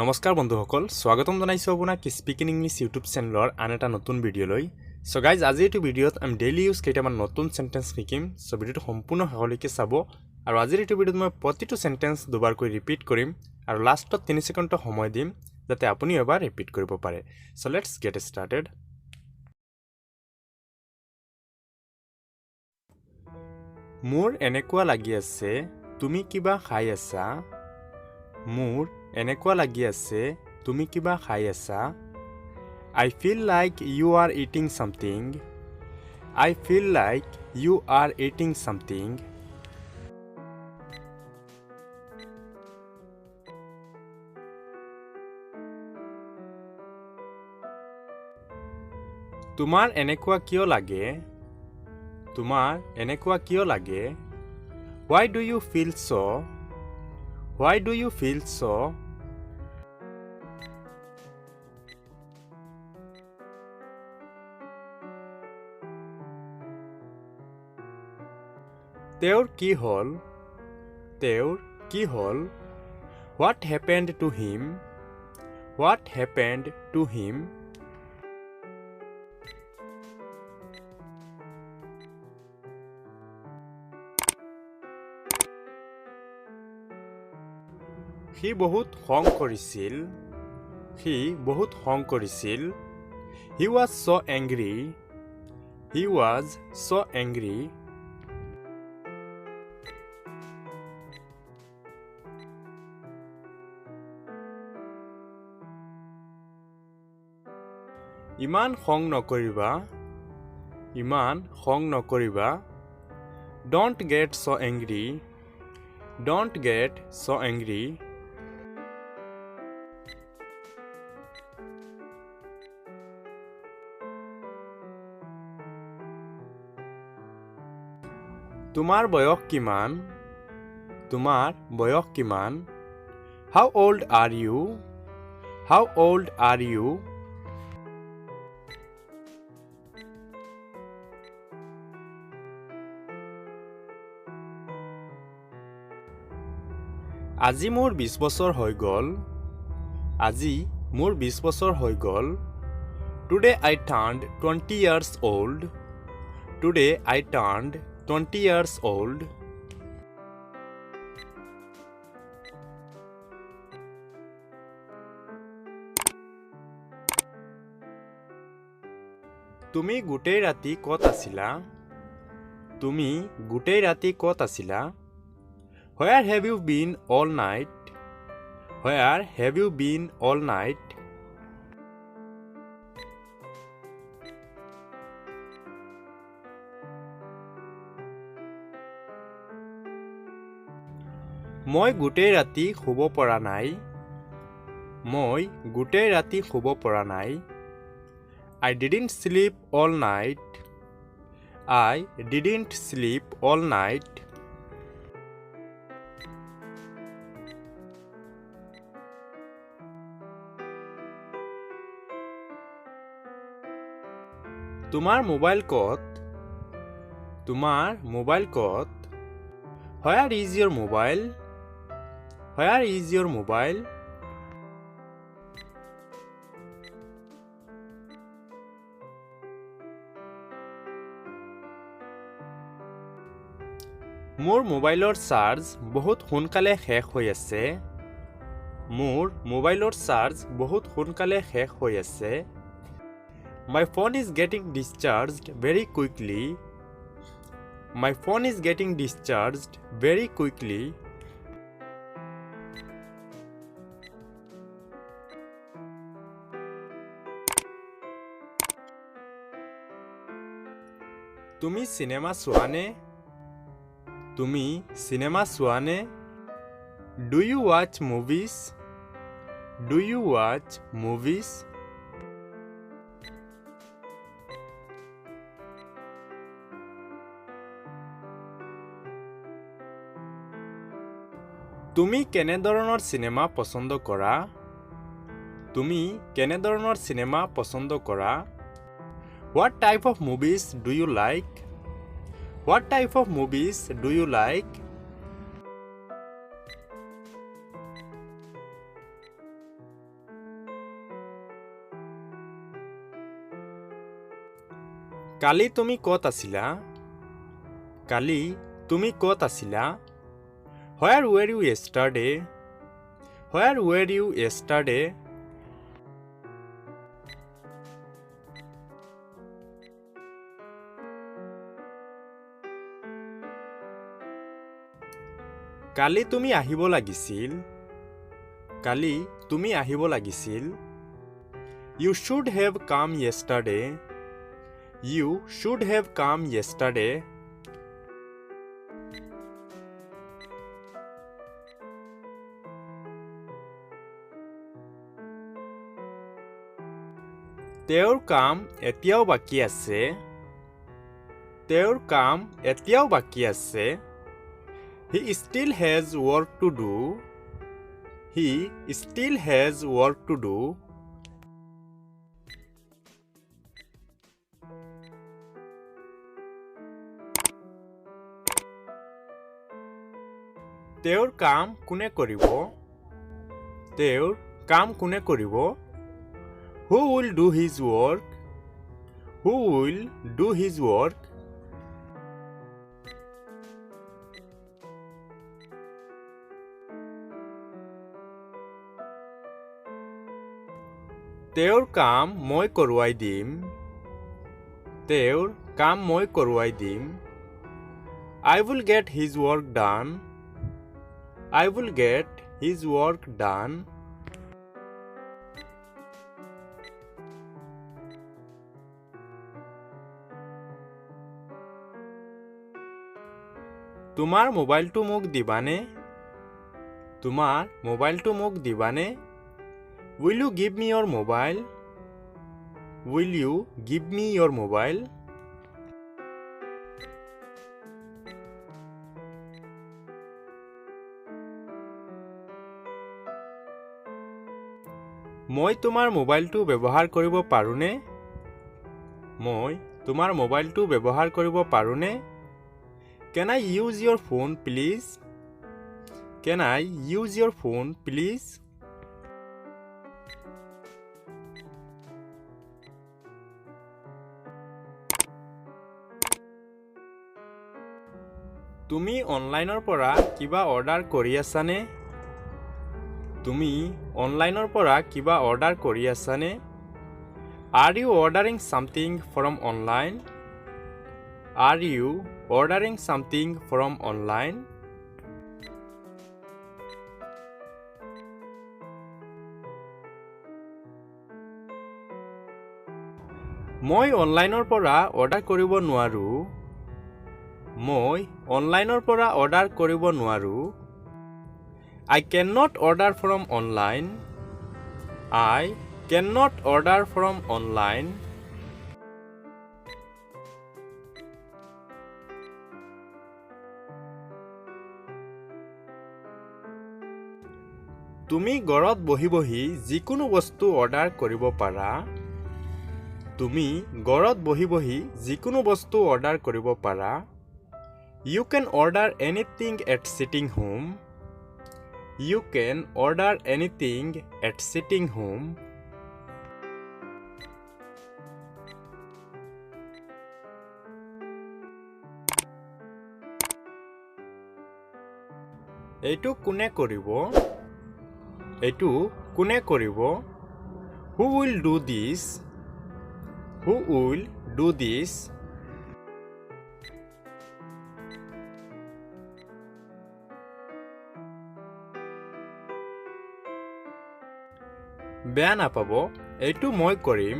নমস্কাৰ বন্ধুসকল স্বাগতম জনাইছো আপোনাক স্পিকিং ইংলিশ ইউটিউব চেনেলৰ আন এটা নতুন ভিডিঅ'লৈ সো গাইজ আজি এই ভিডিঅ'ত আমি ডেইলি ইউজ কেইটামান নতুন সেন্টেন্স শিকিম সো ভিডিঅ'টো সম্পূৰ্ণ শেষলৈকে চাব আৰু আজিৰ এই ভিডিঅ'ত মই প্ৰতিটো সেন্টেন্স দুবাৰকৈ ৰিপিট কৰিম আৰু লাষ্টত 3 সেকেন্ড সময় দিম যাতে আপুনি এবাৰ ৰিপিট কৰিব পাৰে সো লেটস গেট স্টাৰ্টেড মোৰ এনেকুৱা লাগি আছে তুমি কিবা খাই আছা মোৰ এনেকুৱা লাগি আছে তুমি কিবা খাই আছা I feel like you are eating something I feel like you are eating something তোমাৰ এনেকুৱা কিয় লাগে তোমাৰ এনেকুৱা কিয় লাগে Why do you feel so Why do you feel so তেওঁৰ কি হল What happened to him What happened to him He বহুত খং কৰিছিল He was so angry ইমান খং নকৰিবা Don't get so angry তোমাৰ বয়স কিমান How old are you আজি মোৰ 20 বছৰ হৈ গল Today I turned 20 years old তুমি গোটেই ৰাতি ক'ত আছিলা Where have you been all night মই গোটেই ৰাতি শুব পৰা নাই I didn't sleep all night তোমাৰ মোবাইল ক'ত Where is your mobile মোৰ মোবাইলৰ চাৰ্জ বহুত সোনকালে শেষ হৈ আছে My phone is getting discharged very quickly তুমি cinema চোৱানে Do you watch movies তুমি কেনে ধৰণৰ চিনেমা পছন্দ কৰা What type of movies do you like কালি তুমি ক'ত আছিলা? কালি তুমি ক'ত আছিলা? Where were you yesterday? Where were you yesterday? কালি তুমি আহিব লাগিছিল। কালি তুমি আহিব লাগিছিল। You should have come yesterday. You should have come yesterday. তেওঁৰ কাম এতিয়াও বাকী আছে। তেওঁৰ কাম এতিয়াও বাকী আছে। He still has work to do. He still has work to do. তেওঁৰ কাম কোনে কৰিব? তেওঁৰ কাম কোনে কৰিব? Who will do his work? Who will do his work? তেওঁৰ কাম মই কৰোৱাই দিম। তেওঁৰ কাম মই কৰোৱাই দিম। I will get his work done. I will get his work done. তোমাৰ মোবাইলটো মোক দিবানে? তোমাৰ মোবাইলটো মোক দিবানে? Will you give me your mobile? Will you give me your mobile? মই তোমাৰ মোবাইলটো ব্যৱহাৰ কৰিব পাৰোঁনে? মই তোমাৰ মোবাইলটো ব্যৱহাৰ কৰিব পাৰোঁনে? Can I use your phone please? Can I use your phone please? তুমি অনলাইনৰ পৰা কিবা অৰ্ডাৰ কৰি আছানে? তুমি অনলাইনৰ পৰা কিবা অৰ্ডাৰ কৰি আছানে? Are you ordering something from online? Are you ordering something from online? মই অনলাইনৰ পৰা অৰ্ডাৰ কৰিব নোৱাৰোঁ। মই অনলাইনৰ পৰা অৰ্ডাৰ কৰিব নোৱাৰোঁ। I cannot order from online. I cannot order from online. তুমি ঘৰত বহি বহি যিকোনো বস্তু অৰ্ডাৰ কৰিব পাৰা। তুমি ঘৰত বহি বহি যিকোনো বস্তু অৰ্ডাৰ কৰিব পাৰা। You can order anything at sitting home. You can order anything at sitting home. এইটো কোনে কৰিব? এইটো কোনে কৰিব? Who will do this? Who will do this? বেয়া নাপাব, এইটো মই কৰিম।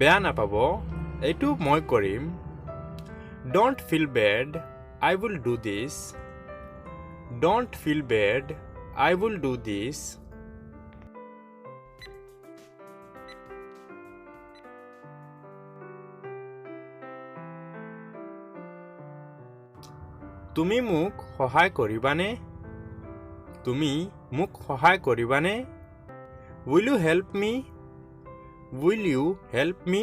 বেয়া নাপাব, এইটো মই কৰিম। Don't feel bad, I will do this. Don't feel bad, I will do this. তুমি মোক সহায় কৰিবানে? তুমি মোক সহায় কৰিবানে? Will you help me? Will you help me?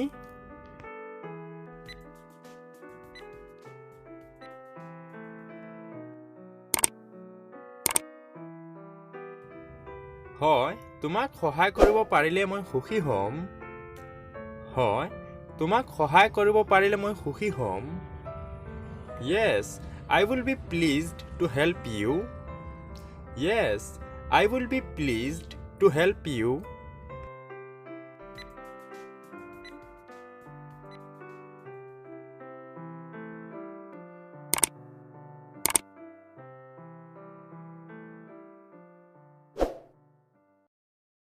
হয়, তোমাক সহায় কৰিব পাৰিলে মই সুখী হ'ম। হয়, তোমাক সহায় কৰিব পাৰিলে মই সুখী হ'ম Yes, I will be pleased to help you Yes, I will be pleased to help you